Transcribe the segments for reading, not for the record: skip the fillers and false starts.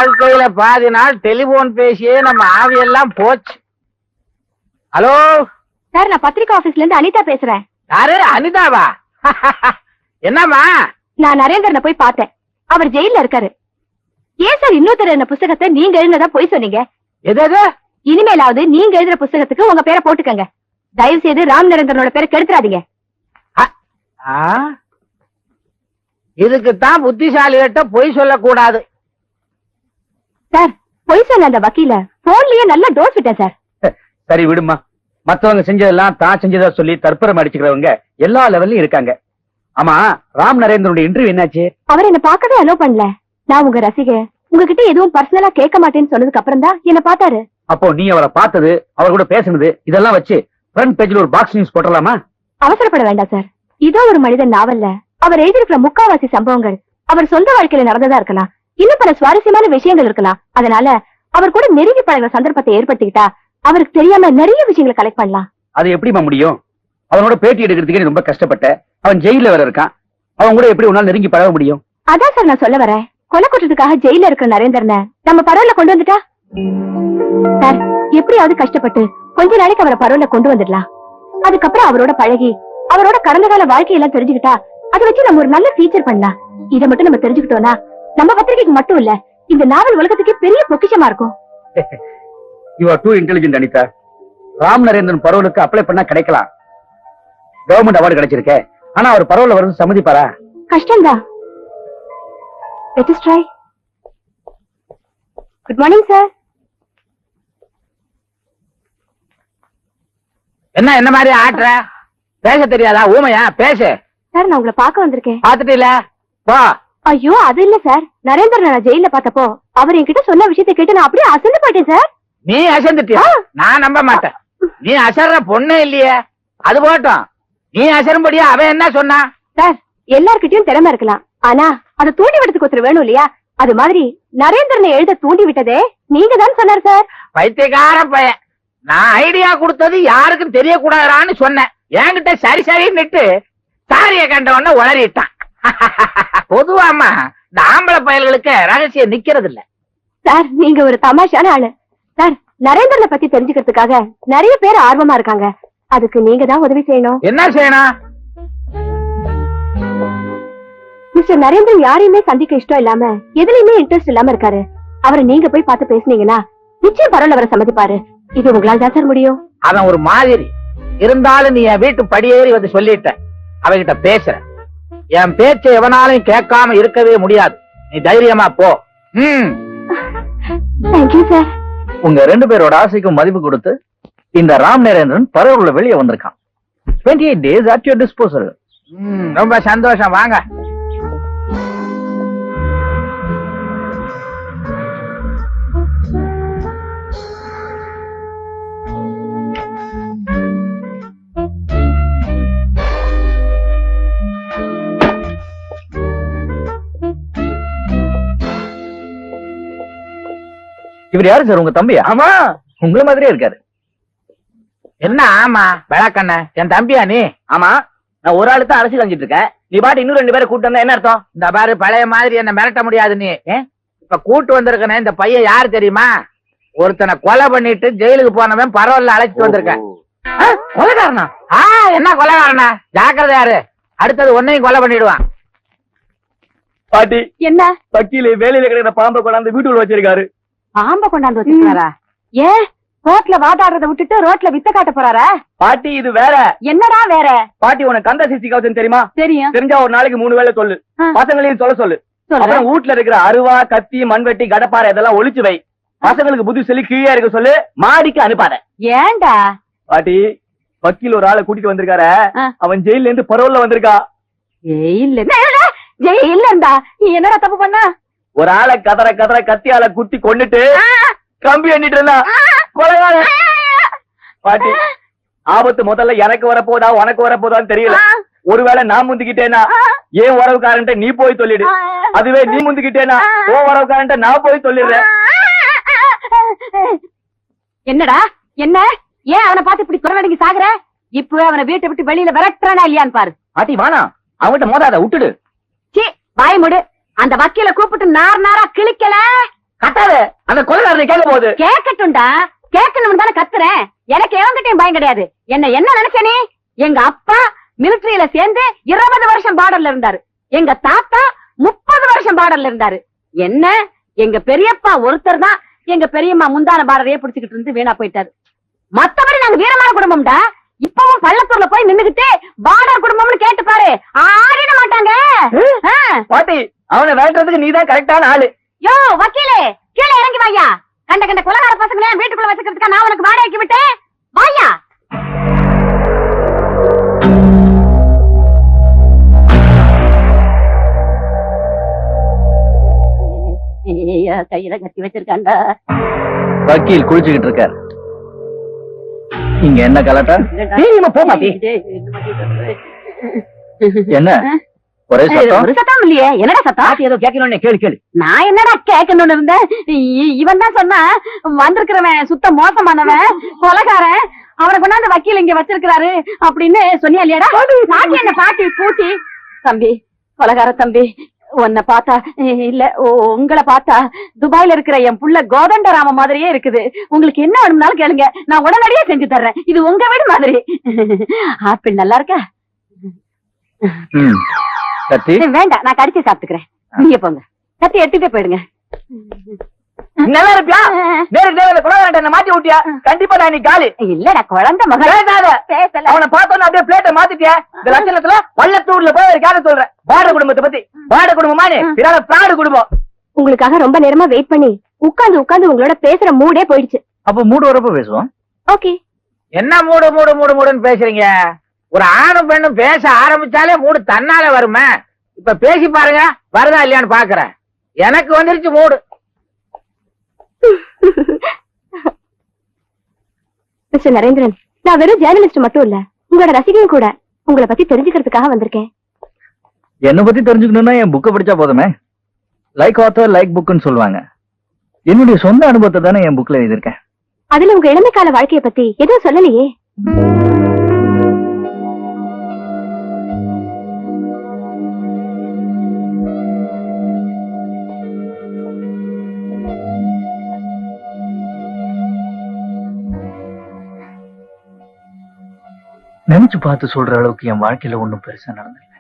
வாழ்க்கையில பாதி நாள் டெலிபோன் பேசியே நம்ம ஆவியெல்லாம் போச்சு. ஹலோ சார், நான் பத்திரிகை ஆபீஸ்ல இருந்து அனிதா பேசுறேன். யாரு? அனிதாவா? என்னம்மா? நான் நரேந்திரனை போய் பார்த்தேன். அவர் ஜெயில இருக்காரு. ஏன் சார் இன்னொருத்தர் என்ன புத்தகத்தை நீங்க எழுதினதா போய் சொன்னீங்க? எது? இனிமேலாவது நீங்க எழுதுற புத்தகத்துக்கு உங்க பேரை போட்டுக்கங்க. தயவு செய்து ராம் நரேந்திரனோட பேரை கெடுத்துறாதீங்க. இதுக்குத்தான் புத்திசாலிகிட்ட பொய் சொல்லக்கூடாது. சார், பொய் சொன்ன அந்த வக்கீல போன்லயே நல்லா டோஸ் விட்டேன் சார். சரி விடுமா. மத்தவங்க செஞ்சதெல்லாம் தான் செஞ்சதா சொல்லி தற்பரம் அடிச்சுக்கிறவங்க எல்லா லெவல்லயும் இருக்காங்க. ஆமா, ராம் நரேந்திரனுடைய இன்டர்வியூ என்னாச்சு? அவர் என்ன பார்க்கவே அலோ பண்ணல. நான் உங்க ரசிகர், உங்ககிட்ட எதுவும் பர்சனலா கேட்க மாட்டேன்னு சொன்னதுக்கு அப்புறம் தான் என்ன பார்த்தாரு. அப்போ நீ அவரை பார்த்தது, அவர் கூட பேசுனது, இதெல்லாம் வச்சு ஃப்ரண்ட் பேஜ்ல ஒரு பாக்ஸ் நியூஸ் போட்டலாமா? அவசரப்பட வேண்டாம் சார். இதோ ஒரு மனிதன் நாவல்ல அவர் எழுதியிருக்கிற முக்காவாசி சம்பவங்கள் அவர் சொந்த வாழ்க்கையில நடந்ததா இருக்கலாம். இன்னும் பல சுவாரஸ்யமான விஷயங்கள் இருக்கலாம். அதனால அவர் கூட நெருங்கி பழகிற சந்தர்ப்பத்தை ஏற்படுத்திக்கிட்டா அவருக்கு தெரியாம நிறைய விஷயங்களை கலெக்ட் பண்ணலாம். அது எப்படிமா முடியும்? அவனோட பேட்டி எடுக்கிறதுக்கே ரொம்ப கஷ்டப்பட்ட. அவன் ஜெயில வேற இருக்கான். அவன் கூட எப்படி உன்னால நெருங்கி பழக முடியும்? அதான் சார் நான் சொல்ல வரேன். கொலை குற்றத்துக்காக ஜெயில இருக்கிற நரேந்திரனை நம்ம பரவல கொண்டு வந்துட்டா சார், எப்படியாவது கஷ்டப்பட்டு கொஞ்ச நாளைக்கு அவரை பரவல கொண்டு வந்துடலாம். அதுக்கப்புறம் அவரோட பழகி அவரோட கடந்த கால வாழ்க்கையெல்லாம் தெரிஞ்சுக்கிட்டா அதை வச்சு நம்ம ஒரு நல்ல ஃபீச்சர் பண்ணலாம். இதை மட்டும் நம்ம தெரிஞ்சுக்கிட்டோம்னா நம்ம பத்திரிகைக்கு மட்டும் இல்ல, இந்த நாவல் உலகத்துக்கு பெரிய பொக்கிஷமா இருக்கும். You are too intelligent Anitha. Ram Narendran பரவலுக்கு அப்ளை பண்ணா கிடைக்கலாம். கவர்மெண்ட் அவார்டு கிடைச்சிருக்கே. ஆனா அவர் பரவல வருது சம்மதிப்பாரா? கஷ்டம்தான். Let us try. Good morning sir. என்ன மாதிரி ஆட்டுற? பேச தெரியாதா? ஊமையா? பேசு சார். நான் உங்களை பார்க்க வந்திருக்கேன். பாத்துட்டு இல்ல போ. ஐயோ, அது இல்ல சார். நரேந்திரன் நான் ஜெயில பார்த்தப்போ அவர் என்கிட்ட சொன்ன விஷயத்தை கேட்டு நான் அப்படியே அசந்து போயிட்டேன் சார். நீ அசந்துட்டியா? நான் நம்ப மாட்டேன். நீ அசர்ற பொண்ணு இல்லையே. அது போட்டோம், நீ அசரும்படியா அவன் என்ன சொன்னா? சார், எல்லார்கிட்டயும் திறமை இருக்கலாம், ஆனா அதை தூண்டி விடுறதுக்கு ஒருத்தர் வேணும் இல்லையா? அது மாதிரி நரேந்திரனை எழுத தூண்டி விட்டதே நீங்க தான் சொன்னார் சார். பைத்தியக்கார பையன். நான் ஐடியா கொடுத்தது யாருக்கும் தெரியக்கூடாதான்னு சொன்னேன். என்கிட்ட சரி சரின்னுட்டு சாரிய கண்டவன உளறிட்டான். பொதுவாமா இந்த ஆம்பளை பயல்களுக்கு ரகசியம் நிக்கிறது இல்ல. சார், நீங்க ஒரு தமாஷான ஆளு. சார், நரேந்திரனை பத்தி தெரிஞ்சுக்கிறதுக்காக நிறைய பேர் ஆர்வமா இருக்காங்க. அதுக்கு நீங்க தான் உதவி செய்யணும். என்ன செய்யணும்? மிஸ்டர் நரேந்திரன் யாரையுமே சந்திக்க இஷ்டம் இல்லாம எதுலயுமே இன்ட்ரெஸ்ட் இல்லாம இருக்காரு. அவரை நீங்க போய் பார்த்து பேசுனீங்கன்னா நிச்சயம் பரவாயில்ல, அவரை சம்மதிப்பாரு. இது உங்களால் தான் சார் முடியும். அவன் ஒரு மாதிரி இருந்தாலும் நீ என் வீட்டு படியேறி வந்து சொல்லிட்ட. அவகிட்ட பேசுற. என் பேச்சை எவனாலும் கேட்காம இருக்கவே முடியாது. நீ தைரியமா போ. Thank you sir. உங்க ரெண்டு பேரோட ஆசைக்கும் மதிப்பு கொடுத்து இந்த ராம் நரேந்திரன் பரவல வெளியே வந்திருக்கான். 28 days at your disposal. ரொம்ப சந்தோஷம். வாங்க. இவர் யாரு சார்? உங்க தம்பியா? ஆமா, உங்களை மாதிரியே இருக்காரு. என்ன ஆமா விளக்கண்ண? என் தம்பியா நீ? ஆமா, நான் ஒரு ஆளு தான் அரசியல் செஞ்சிட்டு இருக்கேன். நீ பாட்டு இன்னும் 2 பேரை கூட்டு வந்தா என்ன அர்த்தம்? இந்த பாரு, பழைய மாதிரி என்ன மிரட்ட முடியாது நீ. இப்ப கூட்டு வந்திருக்கனே இந்த பையன் யாரு தெரியுமா? ஒருத்தனை கொலை பண்ணிட்டு ஜெயிலுக்கு போனவன் பரவாயில்ல அழைச்சிட்டு வந்திருக்கேன். கொலைகாரனா? என்ன கொலைகாரனா? ஜாக்கிரதை யாரு, அடுத்தது உன்னையும் கொலை பண்ணிடுவான். பாட்டி, என்ன வக்கீல வேலையில கிடைக்கிற பாம்பை கொண்டாந்து வீட்டுக்குள்ள வச்சிருக்காரு. பாம்ப கொண்டாந்து வச்சிருக்காரா? ஏன் ரோட்ல வாதாடுறத விட்டுட்டு ரோட்ல வித்த காட்ட போறாரா? பாட்டி, இது வேற. என்னடா வேற? பாட்டி, உனக்கு கந்த சிசி கவசம் தெரியுமா? தெரியும். தெரிஞ்சா ஒரு நாளைக்கு 3 வேளை சொல்லு. பசங்களையும் சொல்ல சொல்லு. அப்புறம் வீட்டுல இருக்கிற அருவா, கத்தி, மண்வெட்டி, கடப்பாறை இதெல்லாம் ஒளிச்சு வை. பசங்களுக்கு புத்தி சொல்லி கீழே இருக்க சொல்லு. மாடிக்கு அனுப்பாத. ஏன்டா? பாட்டி, வக்கீல் ஒரு ஆளை கூட்டிட்டு வந்திருக்கார. அவன் ஜெயில இருந்து பரோல்ல வந்திருக்கா. ஜெயிலண்டா? நீ என்னடா தப்பு பண்ண? ஒரு ஆளை கதற கதற கத்தியால குத்தி கொன்னுட்டு கம்பி எண்ணிட்டு இருந்தா. கொலைகாரன். பாட்டி, ஆபத்து முதல்ல எனக்கு வரப்போதா உனக்கு வரப்போதான்னு தெரியல. ஒருவேளை நான் முந்திக்கிட்டேனா ஏன் உறவுக்காரன்ட்ட நீ போய் சொல்லிடு. அதுவே நீ முந்திக்கிட்டேனா ஓ உறவுக்காரன்ட்ட நான் போய் சொல்லிடுறேன். என்னடா என்ன? ஏன் அவனை பார்த்து இப்படி குறவடிக்கு சாகுற? இப்பவே அவனை வீட்டை விட்டு வெளியில விரட்டுறானா இல்லையான்னு பாரு. பாட்டி, வானா, அவன்கிட்ட மோதாத, விட்டுடு. சீ, வாய் மூடு. அந்த வக்கீல கூப்பிட்டு நார் நாரா கிழிக்கல கத்தாத, அந்த கொலைகாரனை கேட்க போகுது. கேட்கட்டும்டா, கேட்கணும் தானே கத்துறேன். எனக்கு எவங்கிட்டையும் பயம் கிடையாது. என்ன நினைச்ச நீ? எங்க அப்பா மிலிட்டரியில சேர்ந்து 20 வருஷம் பார்டர்ல இருந்தாரு. எங்க தாத்தா 30 வருஷம் பார்டர்ல இருந்தாரு. என்ன எங்க பெரியப்பா ஒருத்தர் தான் எங்க பெரியம்மா முந்தான பார்டரையே பிடிச்சுக்கிட்டு இருந்து வீணா போயிட்டாரு. மத்தபடி நாங்க வீரமான குடும்பம்டா. இப்பவும் பள்ளத்தூர்ல போய் நின்னுகிட்டு பார்டர் குடும்பம்னு கேட்டு பாரு, ஆடிட மாட்டாங்க. பாட்டி, அவனை விரட்டுறதுக்கு நீதான் கரெக்டான ஆளு. யோ வக்கீலே, கீழே இறங்கி வாயா. கண்ட கொலகார பசங்களே வீட்டுக்குள்ள வச்சுக்கிறதுக்கா நான் உனக்கு வாடகைக்கு விட்டேன். வாயா. கையில கட்டி வச்சிருக்காண்டா. வக்கீல் குளிச்சுக்கிட்டு இருக்காரு. இங்க என்ன கலட்டா? போ மாட்டி. என்ன ஒரே சத்தம்? ஒரு சத்தம் இல்லையே. என்னடா சத்தம்? ஏதோ கேட்கணும்னு கேளு. நான் என்னடா கேட்கணும்னு இருந்தேன். இவன் தான் சொன்னா வந்திருக்கிறவன் சுத்த மோசமானவன், கொலைகாரன், அவனை கொண்டாந்து வக்கீல் இங்க வச்சிருக்கிறாரு அப்படின்னு சொன்னியா இல்லையாடா? பாட்டி என்ன பாட்டி பூட்டி. தம்பி, கொலைகார தம்பி, உன்னை பார்த்தா இல்ல உங்களை பார்த்தா துபாயில இருக்கிற என் புள்ள கோதண்டராம மாதிரியே இருக்குது. உங்களுக்கு என்ன வேணும்னாலும் கேளுங்க, நான் உடனடியே செஞ்சு தர்றேன். இது உங்க வீடு மாதிரி. ஆப்பிள் நல்லா இருக்கா? கத்தி வேண்டாம், நான் கடிச்சு சாப்பிட்டுக்கிறேன். நீங்க போங்க, கத்தி எடுத்துட்டே போயிடுங்க. நல்லா இருப்பியா? நேரடி மாத்தி விட்டியா? கண்டிப்பா நான் நீ காலி. இல்லடா குழந்தை மகள். அவனை பார்த்தோன்னு அப்படியே பிளேட்டை மாத்திட்டியா? இந்த லட்சணத்துல பள்ளத்தூர்ல போய் ஒரு கேட சொல்றேன். வாட குடும்பத்தை பத்தி. வாட குடும்பமானே பிராடு குடும்பம். உங்களுக்காக ரொம்ப நேரமா வெயிட் பண்ணி உட்கார்ந்து உங்களோட பேசுற மூடே போயிடுச்சு. அப்ப மூடு வரப்ப பேசுவோம். ஓகே. என்ன மூடுன்னு பேசுறீங்க? ஒரு ஆணும் பெண்ணும் பேச ஆரம்பிச்சாலே மூடு தன்னால வருமே. இப்ப பேசி பாருங்க, வருதா இல்லையான்னு பாக்குறேன். எனக்கு வந்துருச்சு மூடு. மிஸ்டர் நரேந்திரன், நான் வெறும் ஜேர்னலிஸ்ட் மட்டும் இல்ல, உங்களோட ரசிகையும் கூட. உங்களை பத்தி தெரிஞ்சுக்கிறதுக்காக வந்திருக்கேன். என்ன பத்தி தெரிஞ்சுக்கணும்னா என் புக்கை படிச்சா போதுமே. லைக் ஆத்தர் லைக் புக்னு சொல்லுவாங்க. என்னுடைய சொந்த அனுபவத்தை தானே என் புக்ல எழுதியிருக்கேன். அதுல உங்க இளமை கால வாழ்க்கைய பத்தி எதுவும் சொல்லலையே. நினைச்சு பார்த்து சொல்ற அளவுக்கு என் வாழ்க்கையில ஒண்ணும் பெருசா நடந்தில்லை.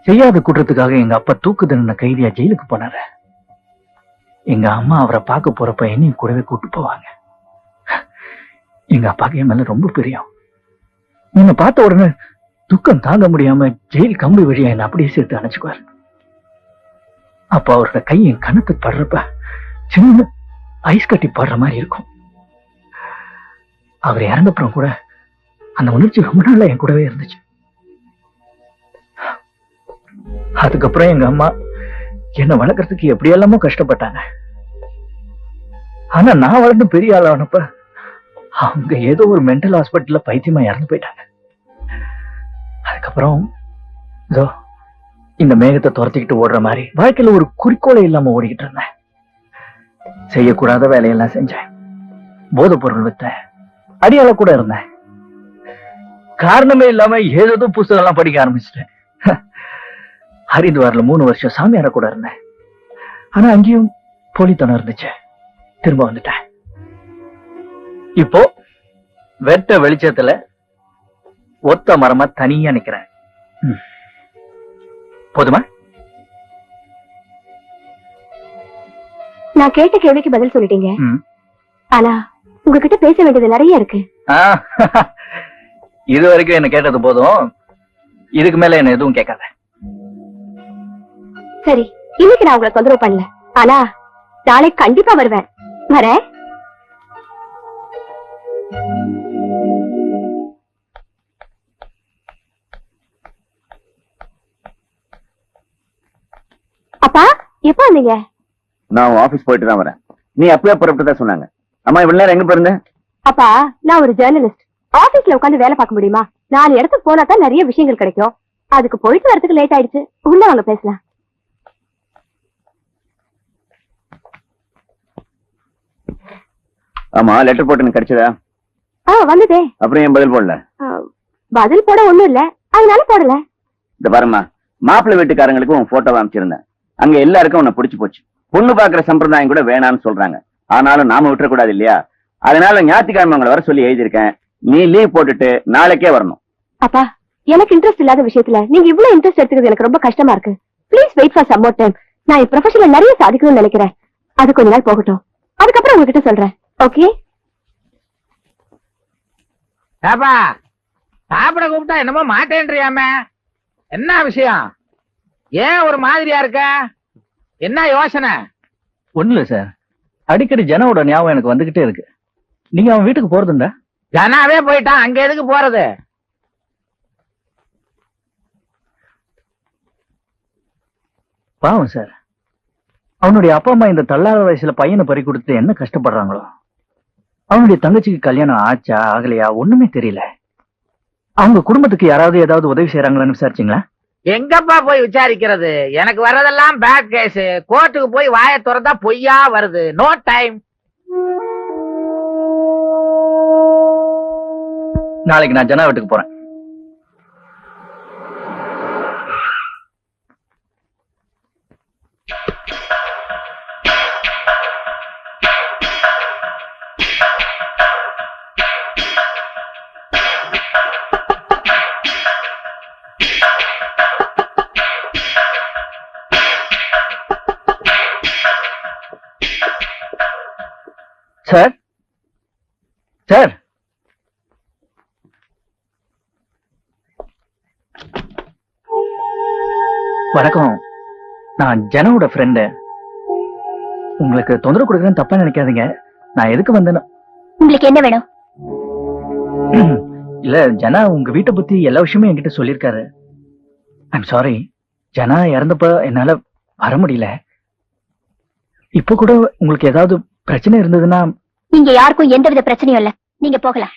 செய்யாத குற்றத்துக்காக எங்க அப்பா தூக்கு தண்டனை கைதியா ஜெயிலுக்கு போனாரு. எங்க அம்மா அவரை பார்க்க போறப்ப என்னையும் கூடவே கூட்டு போவாங்க. எங்க அப்பாக்கு என் மேல ரொம்ப பிரியம். என்னை பார்த்த உடனே துக்கம் தாங்க முடியாம ஜெயில் கம்பி வழியா என்ன அப்படியே சேர்த்து அணைச்சுக்குவாரு. அப்ப அவரோட கை என் கணத்து படுறப்ப சின்ன ஐஸ் கட்டி படுற மாதிரி இருக்கும். அவர் இறந்தப்புறம் கூட அந்த உணர்ச்சி ரொம்ப நாளா என் கூடவே இருந்துச்சு. அதுக்கப்புறம் எங்க அம்மா என்ன வளர்க்கறதுக்கு எப்படி எல்லாமோ கஷ்டப்பட்டாங்க. ஆனா நான் வளர்ந்து பெரிய ஆளானப்ப அவங்க ஏதோ ஒரு மென்டல் ஹாஸ்பிட்டல்ல பைத்தியமா இறந்து போயிட்டாங்க. அதுக்கப்புறம் இதோ இந்த மேகத்தை துரத்திக்கிட்டு ஓடுற மாதிரி வாழ்க்கையில ஒரு குறிக்கோளை இல்லாம ஓடிக்கிட்டு இருந்தேன். செய்யக்கூடாத வேலையெல்லாம் செஞ்சேன். போதைப் பொருள் வித்தேன். அடியாள கூட இருந்தேன். காரணமே இல்லாம ஏதோ புத்தகம் எல்லாம் படிக்க ஆரம்பிச்சிட்டேன். ஹரித்வார்ல 3 வருஷம் சாமியார கூட இருந்தேன். ஆனா அங்கேயும் போலித்தனம் இருந்துச்சு. திரும்ப வந்துட்டேன். இப்போ வெட்ட வெளிச்சத்துல ஒத்த மரமா தனியா நிக்கிறேன். போதுமா? நான் கேட்ட கேள்விக்கு பதில் சொல்லிட்டீங்க. ஆனா உங்ககிட்ட பேச வேண்டியது நிறைய இருக்கு. இது வரைக்கும் என்ன கேட்டது போதும். இதுக்கு மேல என்ன எதுவும் கேட்காத. சரி, இன்னைக்கு நான் உங்களை தொந்தரவு பண்ணல. ஆனா நாளைக்கு கண்டிப்பா வருவேன். வரேன். அப்பா எப்ப வந்தீங்க? நான் ஆபீஸ் போயிட்டு தான் வரேன். நீ அப்பவே புறப்பட்டு தான் சொன்னாங்க. அம்மா இவ்வளவு நேரம் எங்க போயிருந்த? அப்பா, நான் ஒரு ஜேர்னலிஸ்ட். ஆபீஸ்ல உட்காந்து வேலை பார்க்க முடியுமா? 4 இடத்துக்கு போனா தான் நிறைய விஷயங்கள் கிடைக்கும். அதுக்கு போயிட்டு வரதுக்கு லேட் ஆயிடுச்சு. உள்ள வாங்க பேசலாம். ஆமா, லெட்டர் போட்டு எனக்கு கிடைச்சதா? வந்ததே. அப்புறம் ஏன் பதில் போடல? பதில் போட ஒண்ணும் இல்ல, அதனால போடல. இந்த பாருமா, மாப்பிள்ளை வீட்டுக்காரங்களுக்கு உன் போட்டோ அமைச்சிருந்தேன். அங்க எல்லாருக்கும் உன்னை பிடிச்சு போச்சு. பொண்ணு பாக்குற சம்பிரதாயம் கூட வேணாம்னு சொல்றாங்க. ஆனாலும் நாம விட்டுறக்கூடாது இல்லையா? அதனால ஞாயிற்றுக்கிழமை உங்களை வர சொல்லி எழுதியிருக்கேன். நீ லீவ் போட்டுட்டு நாளைக்கே வரணும். அப்பா, எனக்கு இன்ட்ரெஸ்ட் இல்லாத விஷயத்துல நீங்க இவ்வளவு இன்ட்ரெஸ்ட் எடுத்துக்கிறது எனக்கு ரொம்ப கஷ்டமா இருக்கு. Please wait for some more time. நான் என் ப்ரொஃபஷன்ல நிறைய சாதிக்கணும்னு நினைக்கிறேன். அது கொஞ்ச நாள் போகட்டும், அதுக்கப்புறம் உங்ககிட்ட சொல்றேன். ஓகே? ஏப்பா, சாப்பிட கூப்பிட்டா என்னமோ மாட்டேன்றியாமே, என்ன விஷயம்? ஏன் ஒரு மாதிரியா இருக்க? என்ன யோசனை? ஒண்ணு இல்ல சார், அடிக்கடி ஜனாவோட ஞாபகம் எனக்கு வந்துகிட்டே இருக்கு. நீங்க அவன் வீட்டுக்கு போறதுண்டா? ஜனாவே போயிட்டான், அங்க எதுக்கு போறது? பாவம் சார், அவனுடைய அப்பா அம்மா இந்த தள்ளாத வயசுல பையனை பறி கொடுத்து என்ன கஷ்டப்படுறாங்களோ. அவனுடைய தங்கச்சிக்கு கல்யாணம் ஆச்சா ஆகலையா ஒண்ணுமே தெரியல. அவங்க குடும்பத்துக்கு யாராவது ஏதாவது உதவி செய்யறாங்களான்னு விசாரிச்சீங்களா? எங்கப்பா போய் விசாரிக்கிறது? எனக்கு வர்றதெல்லாம் பேட் கேஸ். கோர்ட்டுக்கு போய் வாயை திறந்தா பொய்யா வருது. No time. நாளைக்கு நான் ஜனா வீட்டுக்கு போறேன். சார் சார், வணக்கம். நான் ஜனாவோட ஃப்ரெண்டு. உங்களுக்கு தொந்தரவு கொடுக்குறேன்னு தப்பா நினைக்காதீங்க. நான் எதுக்கு வந்தேன்னா, உங்களுக்கு என்ன வேணும்? இல்ல, ஜனா உங்க வீட்டை பத்தி எல்லா விஷயமும் என்கிட்ட சொல்லியிருக்காரு. ஐம் சாரி, ஜனா இறந்தப்ப என்னால வர முடியல. இப்ப கூட உங்களுக்கு ஏதாவது பிரச்சனை இருந்ததுன்னா. நீங்க யாருக்கும் எந்தவித பிரச்சனையும் இல்ல, நீங்க போகலாம்.